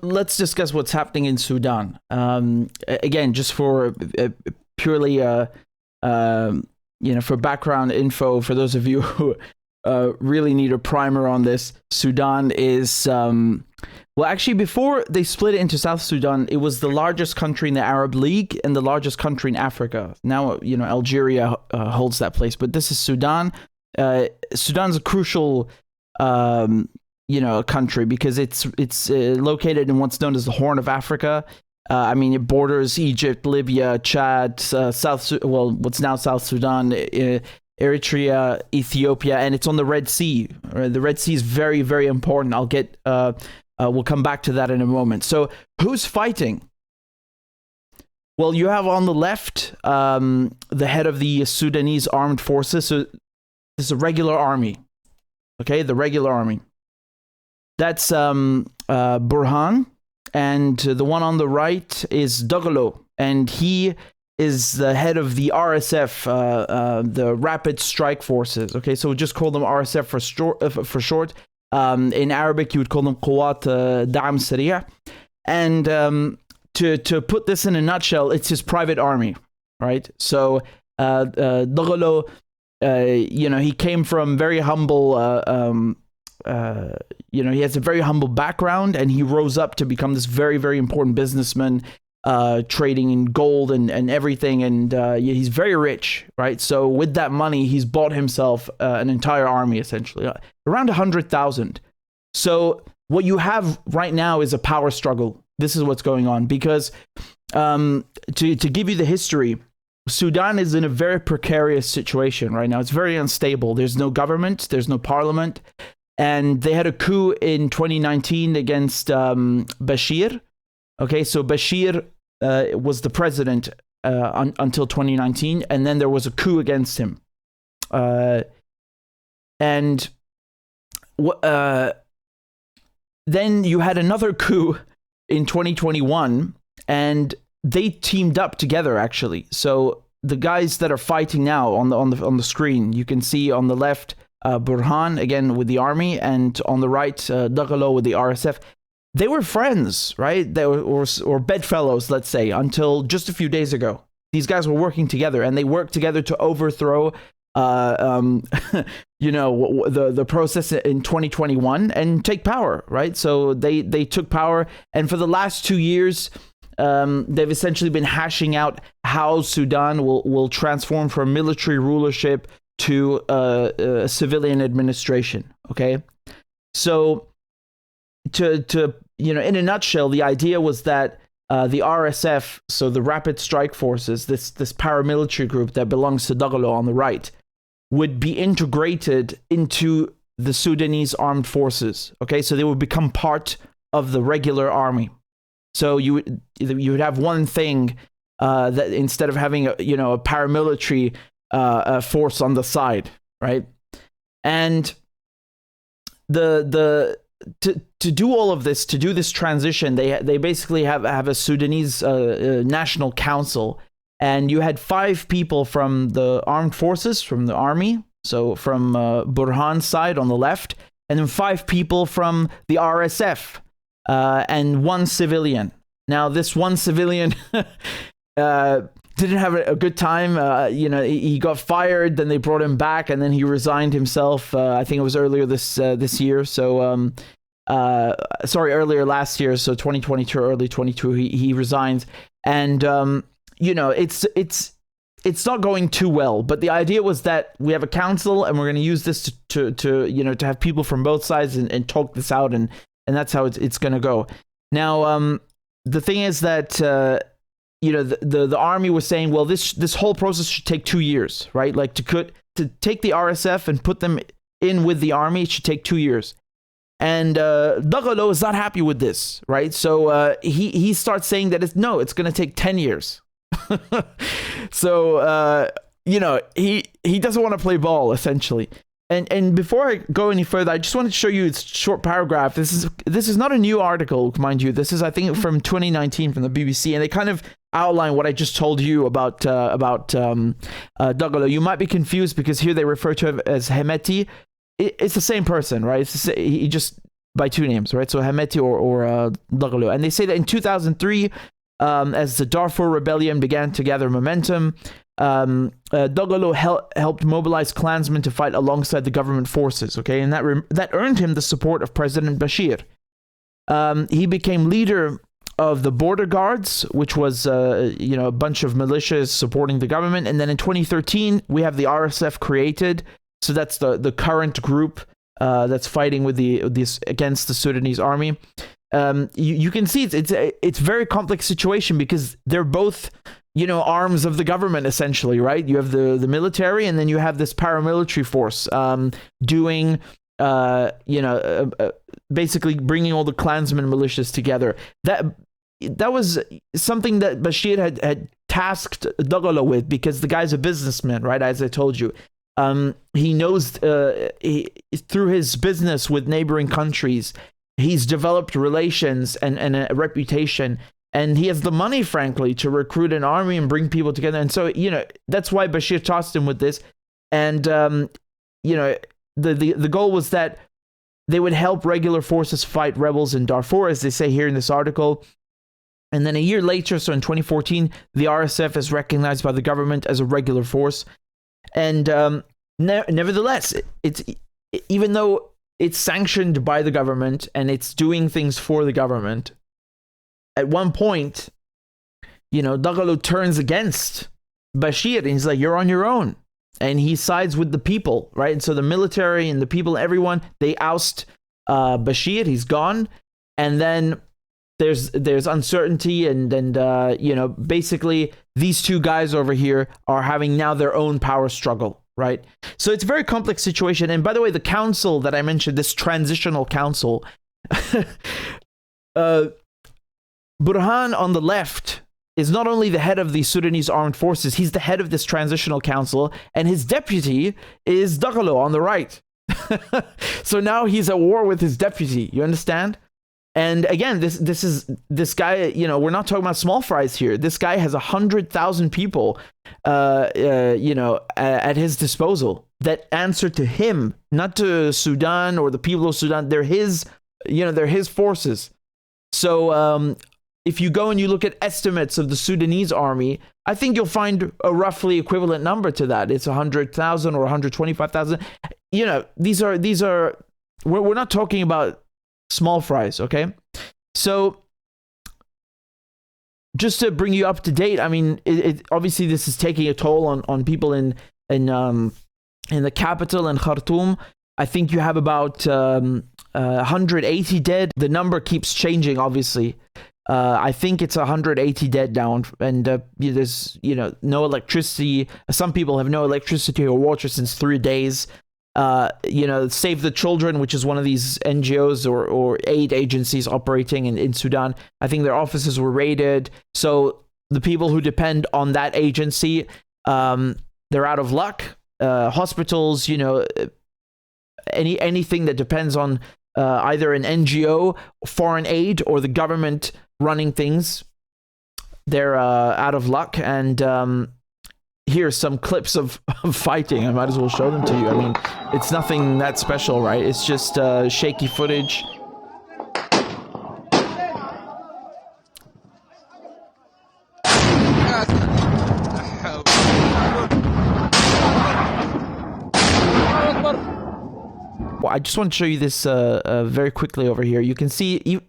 let's discuss what's happening in Sudan. Again, just for purely, for background info, for those of you who really need a primer on this, Sudan is, well, actually, before they split it into South Sudan, it was the largest country in the Arab League and the largest country in Africa. Now, Algeria holds that place, but this is Sudan. Sudan's a crucial, country because it's located in what's known as the Horn of Africa. It borders Egypt, Libya, Chad, what's now South Sudan, Eritrea, Ethiopia, and it's on the Red Sea. The Red Sea is very, very important. We'll come back to that in a moment. So who's fighting? Well, you have on the left the head of the Sudanese armed forces. So this is a regular army. Okay, the regular army. That's Burhan. And the one on the right is Dagalo. And he is the head of the RSF, the Rapid Strike Forces. Okay, so we'll just call them RSF for short. In Arabic, you would call them Quwat Da'am Sari'a. And to put this in a nutshell, it's his private army, right? So Dagalo, he came from very humble, he has a very humble background, and he rose up to become this very, very important businessman, trading in gold and everything, and he's very rich, right? So with that money, he's bought himself an entire army, essentially, around 100,000. So what you have right now is a power struggle. This is what's going on, because to give you the history, Sudan is in a very precarious situation right now. It's very unstable. There's no government, there's no parliament, and they had a coup in 2019 against Bashir. Okay, so Bashir was the president until 2019, and then there was a coup against him. Then you had another coup in 2021, and they teamed up together, actually. So the guys that are fighting now on the screen, you can see on the left Burhan, again with the army, and on the right Dagalo with the RSF. They were friends, right? They were or bedfellows, let's say, until just a few days ago. These guys were working together, and they worked together to overthrow, the process in 2021 and take power, right? So they took power, and for the last 2 years, they've essentially been hashing out how Sudan will transform from military rulership to civilian administration. Okay, so. To in a nutshell, the idea was that the RSF, so the Rapid Strike Forces, this paramilitary group that belongs to Dagalo on the right, would be integrated into the Sudanese armed forces. Okay, so they would become part of the regular army. So you would have one thing that instead of having a paramilitary force on the side, right? And to do all of this, to do this transition, they basically have a Sudanese national council, and you had 5 people from the armed forces, from the army, so from Burhan's side on the left, and then 5 people from the RSF, and 1 civilian. Now, this 1 civilian didn't have a good time. He got fired, then they brought him back, and then he resigned himself. I think it was earlier this year. So, earlier last year. So 2022, early 22, he resigns, and it's not going too well. But the idea was that we have a council, and we're going to use this to have people from both sides and talk this out, and that's how it's going to go. Now, the thing is that the army was saying, well, this whole process should take 2 years, right? Like to take the RSF and put them in with the army, it should take 2 years. And Dagalo is not happy with this, right? So he starts saying that it's going to take 10 years. So he doesn't want to play ball, essentially. And before I go any further, I just wanted to show you a short paragraph. This is not a new article, mind you. This is, I think, from 2019 from the BBC, and they kind of outline what I just told you about Dagalo. You might be confused because here they refer to him as Hemeti. It's the same person, right? He just by two names, right? So Hemeti or Dagalo. And they say that in 2003, as the Darfur rebellion began to gather momentum, Dagalo helped mobilize clansmen to fight alongside the government forces, okay? And that earned him the support of President Bashir. He became leader of the border guards, which was a bunch of militias supporting the government. And then in 2013, we have the RSF created. So that's the current group that's fighting with this against the Sudanese army. You can see it's a very complex situation because they're both arms of the government, essentially, right? You have the military, and then you have this paramilitary force doing basically bringing all the clansmen militias together. That was something that Bashir had tasked Dagalo with, because the guy's a businessman, right? As I told you, he knows through his business with neighboring countries, he's developed relations and a reputation, and he has the money, frankly, to recruit an army and bring people together. And so that's why Bashir tasked him with this. And the goal was that they would help regular forces fight rebels in Darfur, as they say here in this article. And then a year later, so in 2014, the RSF is recognized by the government as a regular force. And nevertheless, it's even though it's sanctioned by the government and it's doing things for the government, at one point, Dagalo turns against Bashir, and he's like, "You're on your own." And he sides with the people, right? And so the military and the people, everyone, they oust Bashir. He's gone. And then there's uncertainty, and basically these two guys over here are having now their own power struggle, right? So it's a very complex situation. And by the way, the council that I mentioned, this transitional council, Burhan on the left is not only the head of the Sudanese armed forces, he's the head of this transitional council, and his deputy is Dagalo on the right. So now he's at war with his deputy, you understand? And again, this guy, we're not talking about small fries here. This guy has 100,000 people, at his disposal that answer to him, not to Sudan or the people of Sudan. They're his forces. So if you go and you look at estimates of the Sudanese army, I think you'll find a roughly equivalent number to that. It's 100,000 or 125,000. These are we're not talking about small fries, okay? So just to bring you up to date, I mean, it obviously this is taking a toll on people in the capital, in Khartoum. I think you have about 180 dead. The number keeps changing, obviously. I think it's 180 dead down, and there's no electricity. Some people have no electricity or water since 3 days. Save the Children, which is one of these NGOs or aid agencies operating in Sudan, I think their offices were raided. So the people who depend on that agency, they're out of luck. Hospitals, anything that depends on either an NGO, foreign aid, or the government running things, they're out of luck. And here's some clips of fighting. I might as well show them to you. I mean, it's nothing that special, right? It's just shaky footage. Well, I just want to show you this very quickly over here. You can see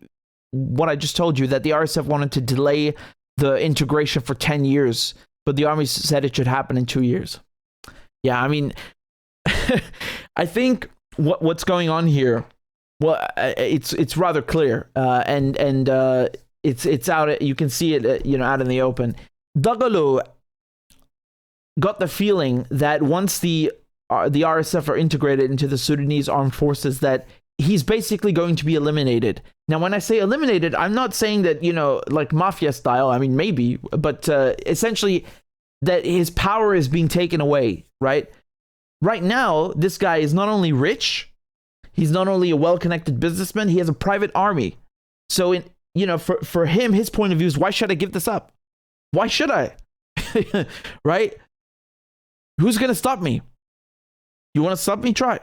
what I just told you, that the RSF wanted to delay the integration for 10 years. But the army said it should happen in 2 years. Yeah, I mean, I think what's going on here, well, it's rather clear, and it's out. You can see it, out in the open. Dagalo got the feeling that once the RSF are integrated into the Sudanese armed forces, that he's basically going to be eliminated. Now, when I say eliminated, I'm not saying that, like mafia style. I mean, maybe, but essentially that his power is being taken away, right? Right now, this guy is not only rich, he's not only a well-connected businessman, he has a private army. So, for him, his point of view is, why should I give this up? Why should I? Right? Who's going to stop me? You want to stop me? Try.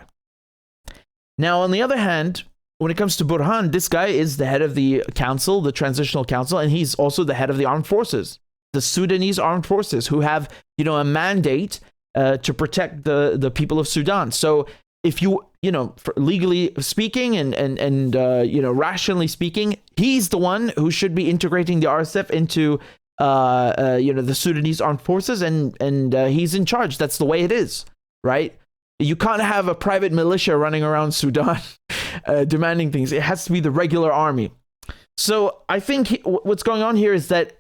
Now, on the other hand, when it comes to Burhan, this guy is the head of the council, the transitional council, and he's also the head of the armed forces, the Sudanese armed forces, who have, a mandate to protect the people of Sudan. So if legally speaking and rationally speaking, he's the one who should be integrating the RSF into the Sudanese armed forces, and he's in charge. That's the way it is, right? You can't have a private militia running around Sudan demanding things. It has to be the regular army. So I think what's going on here is that,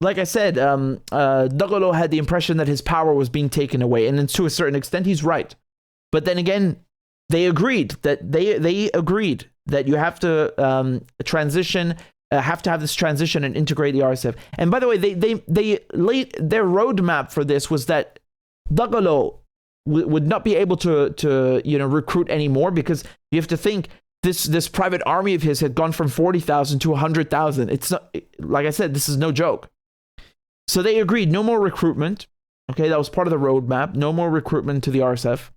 like I said, Dagalo had the impression that his power was being taken away, and then to a certain extent, he's right. But then again, they agreed that you have to transition, have to have this transition and integrate the RSF. And by the way, they laid their roadmap for this was that Dagalo would not be able to recruit anymore, because you have to think this private army of his had gone from 40,000 to 100,000. It's not, like I said, this is no joke. So they agreed no more recruitment. Okay, that was part of the roadmap. No more recruitment to the RSF.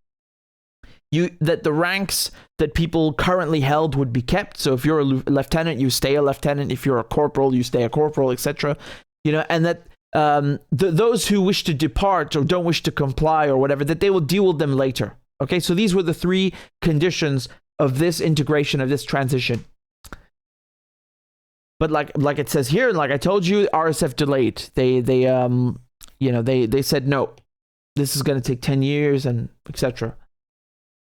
That the ranks that people currently held would be kept. So if you're a lieutenant, you stay a lieutenant. If you're a corporal, you stay a corporal, etc. And that those who wish to depart or don't wish to comply or whatever, that they will deal with them later. Okay, so these were the three conditions of this integration, of this transition. But like it says here, and like I told you, RSF delayed. They said no, this is going to take 10 years and etc.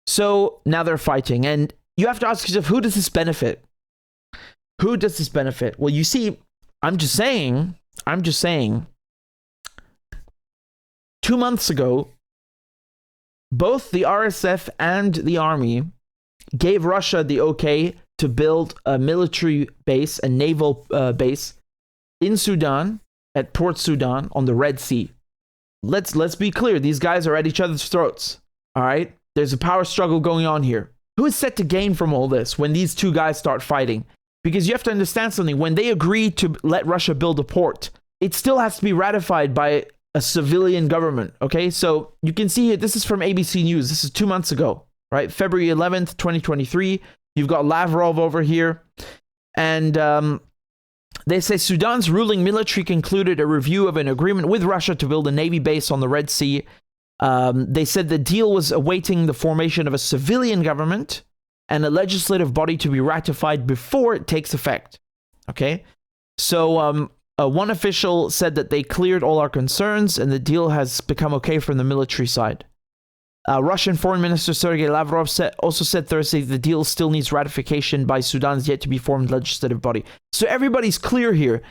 So now they're fighting, and you have to ask yourself, who does this benefit? Who does this benefit? Well, you see, I'm just saying. 2 months ago, both the RSF and the army gave Russia the okay to build a military base, a naval base in Sudan, at Port Sudan on the Red Sea. Let's be clear, these guys are at each other's throats. All right? There's a power struggle going on here. Who is set to gain from all this when these two guys start fighting? Because you have to understand something. When they agree to let Russia build a port, it still has to be ratified by a civilian government. Okay, so you can see here, this is from ABC News. This is 2 months ago, right? February 11th, 2023. You've got Lavrov over here. And they say Sudan's ruling military concluded a review of an agreement with Russia to build a Navy base on the Red Sea. They said the deal was awaiting the formation of a civilian government and a legislative body to be ratified before it takes effect. Okay? So one official said that they cleared all our concerns and the deal has become okay from the military side. Russian Foreign Minister Sergei Lavrov also said Thursday the deal still needs ratification by Sudan's yet to be formed legislative body. So everybody's clear here.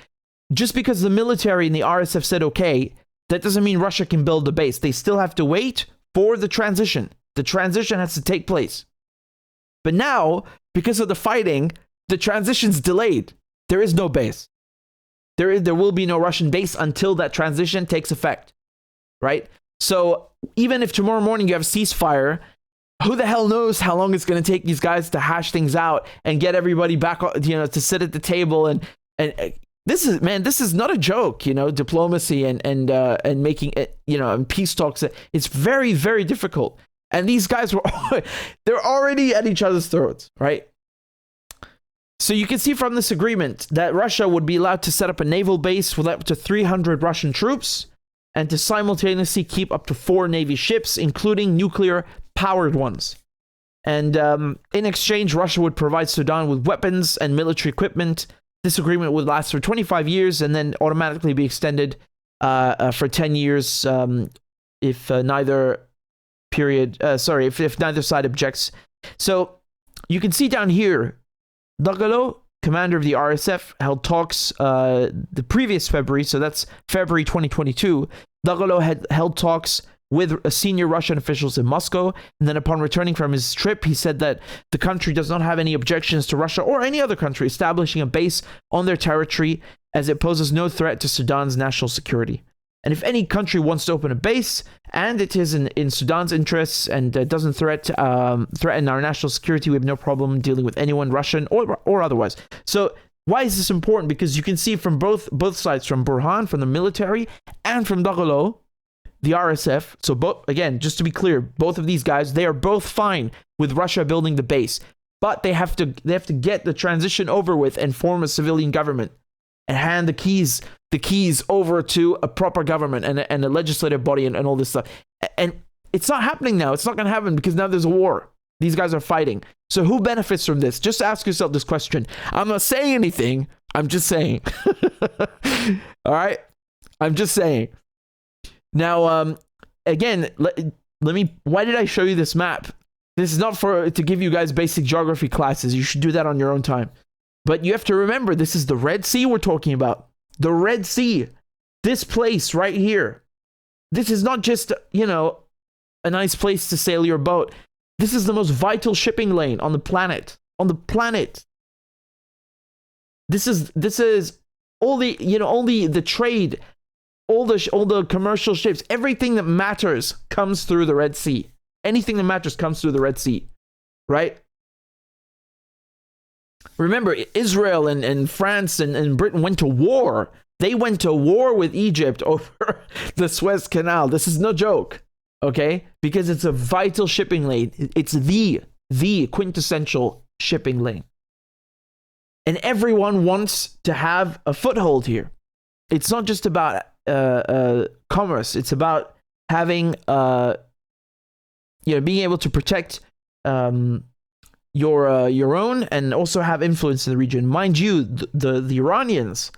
Just because the military and the RSF said okay, that doesn't mean Russia can build the base. They still have to wait for the transition. The transition has to take place. But now, because of the fighting, the transition's delayed. There is no base. There will be no Russian base until that transition takes effect. Right? So even if tomorrow morning you have a ceasefire, who the hell knows how long it's going to take these guys to hash things out and get everybody back, to sit at the table and this is not a joke, diplomacy and making it, and peace talks. It's very, very difficult. And these guys they're already at each other's throats, right? So you can see from this agreement that Russia would be allowed to set up a naval base with up to 300 Russian troops and to simultaneously keep up to 4 Navy ships, including nuclear-powered ones. And in exchange, Russia would provide Sudan with weapons and military equipment. This agreement would last for 25 years and then automatically be extended for 10 years if neither side objects. So you can see down here, Dagalo, commander of the RSF, held talks the previous February, so that's February 2022. Dagalo had held talks with senior Russian officials in Moscow, and then upon returning from his trip, he said that the country does not have any objections to Russia or any other country establishing a base on their territory, as it poses no threat to Sudan's national security. And if any country wants to open a base, and it is in Sudan's interests and doesn't threaten our national security, we have no problem dealing with anyone, Russian or otherwise. So why is this important? Because you can see from both sides, from Burhan, from the military, and from Dagalo, the RSF. So both, again, just to be clear, both of these guys, they are both fine with Russia building the base. But they have to get the transition over with and form a civilian government and hand the keys over to a proper government and a legislative body and all this stuff. And it's not happening now. It's not going to happen because now there's a war. These guys are fighting. So who benefits from this? Just ask yourself this question. I'm not saying anything. I'm just saying. All right? I'm just saying. Now, again, let me. Why did I show you this map? This is not to give you guys basic geography classes. You should do that on your own time. But you have to remember, this is the Red Sea we're talking about. The Red Sea. This place right here. This is not just, a nice place to sail your boat. This is the most vital shipping lane on the planet. On the planet. This is all the trade, all the commercial ships, everything that matters comes through the Red Sea. Anything that matters comes through the Red Sea, right? Remember, Israel and France and Britain went to war. They went to war with Egypt over the Suez Canal. This is no joke, okay? Because it's a vital shipping lane. It's the quintessential shipping lane. And everyone wants to have a foothold here. It's not just about commerce. It's about having, being able to protect your own and also have influence in the region. Mind you, the Iranians,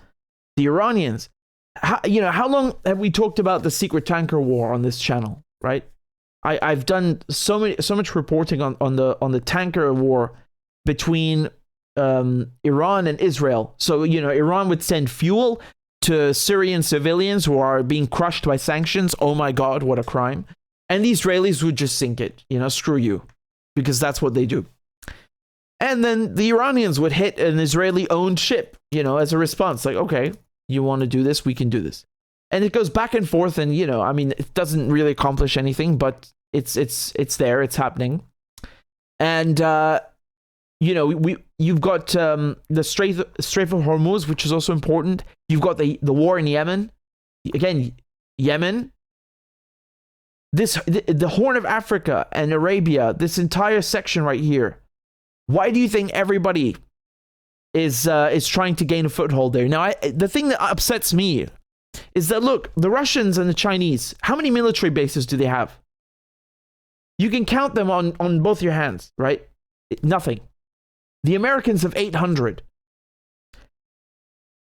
how long have we talked about the secret tanker war on this channel, right? I've done so much reporting on the tanker war between Iran and Israel. So, Iran would send fuel to Syrian civilians who are being crushed by sanctions. Oh my God, what a crime. And the Israelis would just sink it, screw you, because that's what they do. And then the Iranians would hit an Israeli-owned ship, as a response. Like, okay, you want to do this, we can do this. And it goes back and forth, and, it doesn't really accomplish anything, but it's there, it's happening. And, you've got the Strait of Hormuz, which is also important. You've got the war in Yemen. Again, Yemen. The Horn of Africa and Arabia, this entire section right here. Why do you think everybody is trying to gain a foothold there? Now, the thing that upsets me is that, look, the Russians and the Chinese, how many military bases do they have? You can count them on both your hands, right? Nothing. The Americans have 800.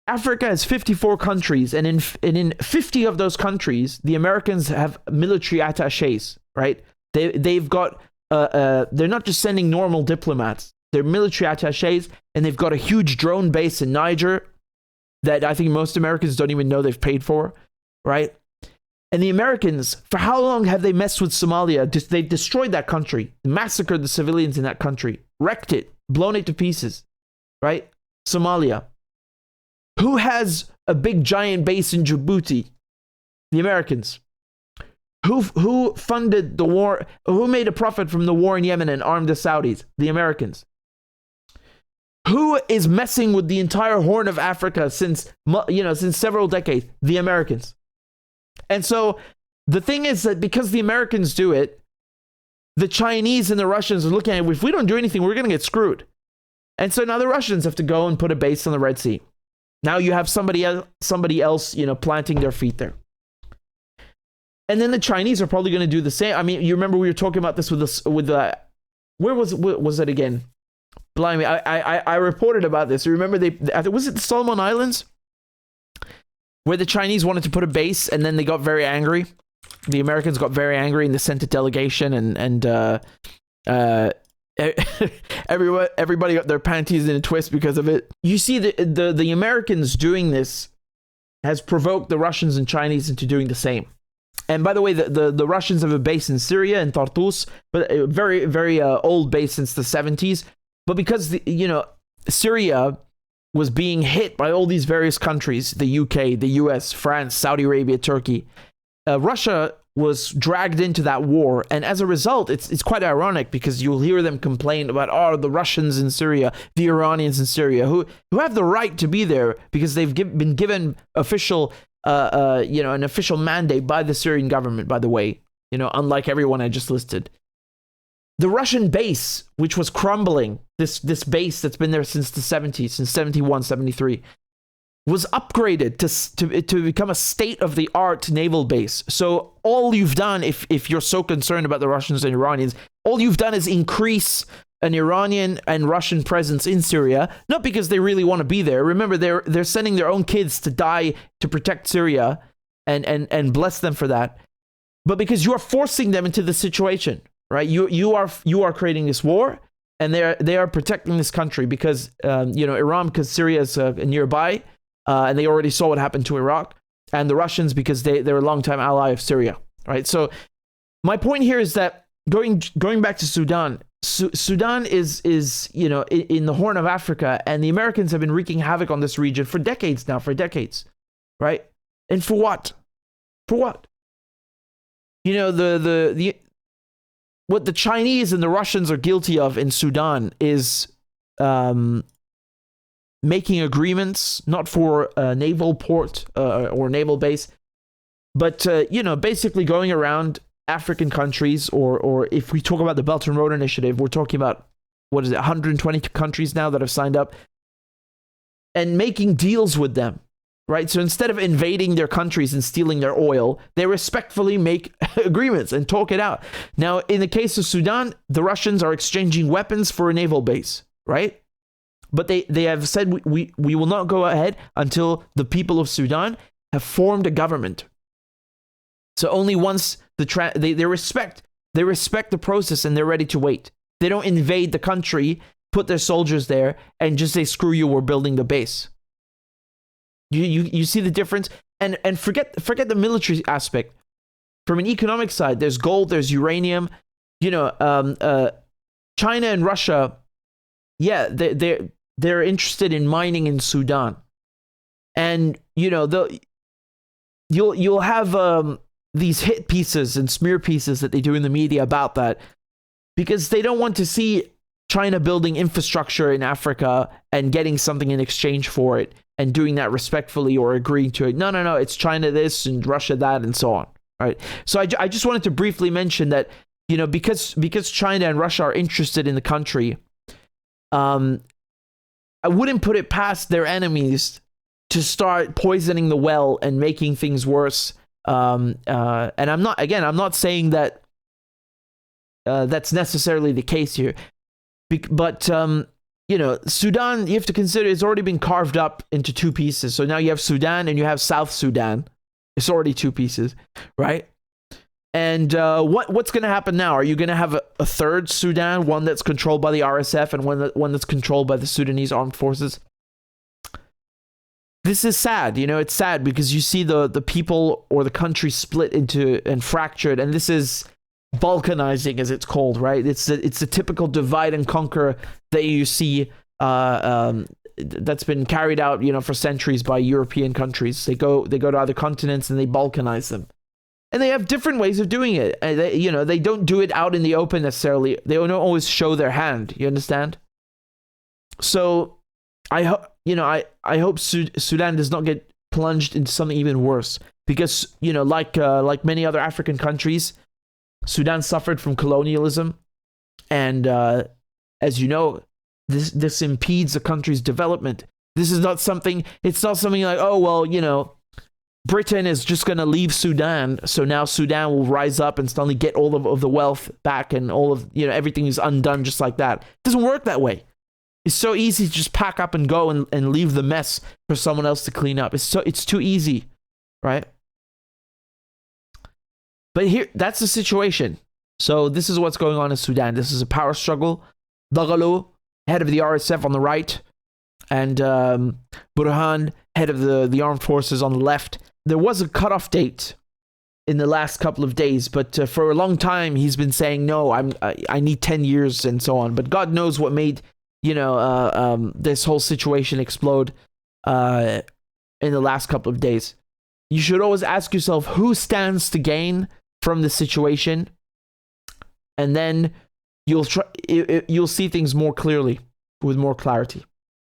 Africa has 54 countries, and in 50 of those countries, the Americans have military attaches, right? They've got they're not just sending normal diplomats; they're military attaches, and they've got a huge drone base in Niger that I think most Americans don't even know they've paid for, right? And the Americans, for how long have they messed with Somalia? They've destroyed that country, massacred the civilians in that country, wrecked it, blown it to pieces, right? Somalia. Who has a big giant base in Djibouti? The Americans. Who funded the war? Who made a profit from the war in Yemen and armed the Saudis? The Americans. Who is messing with the entire Horn of Africa since several decades? The Americans. And so the thing is that because the Americans do it, the Chinese and the Russians are looking at it. If we don't do anything, we're going to get screwed. And so now the Russians have to go and put a base on the Red Sea. Now you have somebody else, planting their feet there. And then the Chinese are probably going to do the same. I mean, you remember we were talking about this where was it again? Blimey, I reported about this. You remember was it the Solomon Islands? Where the Chinese wanted to put a base and then they got very angry. The Americans got very angry and they sent a delegation and everybody got their panties in a twist because of it. You see, the Americans doing this has provoked the Russians and Chinese into doing the same. And by the way, the Russians have a base in Syria, in Tartus, but a very, very old base since the 70s. But because, Syria was being hit by all these various countries, the UK, the US, France, Saudi Arabia, Turkey, Russia was dragged into that war, and as a result, it's quite ironic because you'll hear them complain about the Russians in Syria, the Iranians in Syria, who have the right to be there because they've been given official, an official mandate by the Syrian government. By the way, unlike everyone I just listed, The Russian base, which was crumbling, this base that's been there since the 70s, since 71, 73, was upgraded to become a state-of-the-art naval base. So all you've done, if you're so concerned about the Russians and Iranians, all you've done is increase an Iranian and Russian presence in Syria, not because they really want to be there. Remember, they're sending their own kids to die to protect Syria, and bless them for that, but because you are forcing them into the situation, right? You are creating this war, and they are protecting this country because Iran, because Syria is nearby, and they already saw what happened to Iraq, and the Russians because they're a longtime ally of Syria, right? So my point here is that going back to Sudan. Sudan is in the Horn of Africa, and the Americans have been wreaking havoc on this region for decades now, right? And for what? For what? What the Chinese and the Russians are guilty of in Sudan is making agreements, not for a naval port or naval base, but basically going around African countries, or if we talk about the Belt and Road Initiative, we're talking about, 120 countries now that have signed up, and making deals with them, right? So instead of invading their countries and stealing their oil, they respectfully make agreements and talk it out. Now, in the case of Sudan, the Russians are exchanging weapons for a naval base, right? But they have said we will not go ahead until the people of Sudan have formed a government. So only once they respect the process, and they're ready to wait. They don't invade the country, put their soldiers there, and just say, screw you, we're building the base. You see the difference? And forget the military aspect. From an economic side, there's gold, there's uranium. China and Russia, yeah, they're interested in mining in Sudan. And you'll have these hit pieces and smear pieces that they do in the media about that, because they don't want to see China building infrastructure in Africa and getting something in exchange for it and doing that respectfully or agreeing to it. No, it's China this and Russia that and so on, right? So I just wanted to briefly mention that, because China and Russia are interested in the country, I wouldn't put it past their enemies to start poisoning the well and making things worse. And I'm not saying that that's necessarily the case here, but Sudan, you have to consider, it's already been carved up into two pieces. So now you have Sudan and you have South Sudan. It's already two pieces, right? And what's going to happen now? Are you going to have a third Sudan, one that's controlled by the RSF and one that's controlled by the Sudanese armed forces? This is sad. It's sad because you see the people or the country split into and fractured, and this is balkanizing, as it's called, right? It's a typical divide and conquer that you see that's been carried out, for centuries by European countries. They go to other continents and they balkanize them, and they have different ways of doing it. And they don't do it out in the open necessarily. They don't always show their hand. You understand? So I hope Sudan does not get plunged into something even worse, because like many other African countries, Sudan suffered from colonialism, and as you know, this impedes the country's development. This is not something. It's not something like, oh well, Britain is just going to leave Sudan, so now Sudan will rise up and suddenly get all of the wealth back, and all of everything is undone just like that. It doesn't work that way. It's so easy to just pack up and go and leave the mess for someone else to clean up. It's too easy, right? But here, that's the situation. So this is what's going on in Sudan. This is a power struggle. Dagalo, head of the RSF on the right, and Burhan, head of the armed forces on the left. There was a cutoff date in the last couple of days, but for a long time he's been saying, no, I need 10 years and so on. But God knows what made this whole situation explode in the last couple of days. You should always ask yourself who stands to gain from the situation, and then you'll see things more clearly, with more clarity.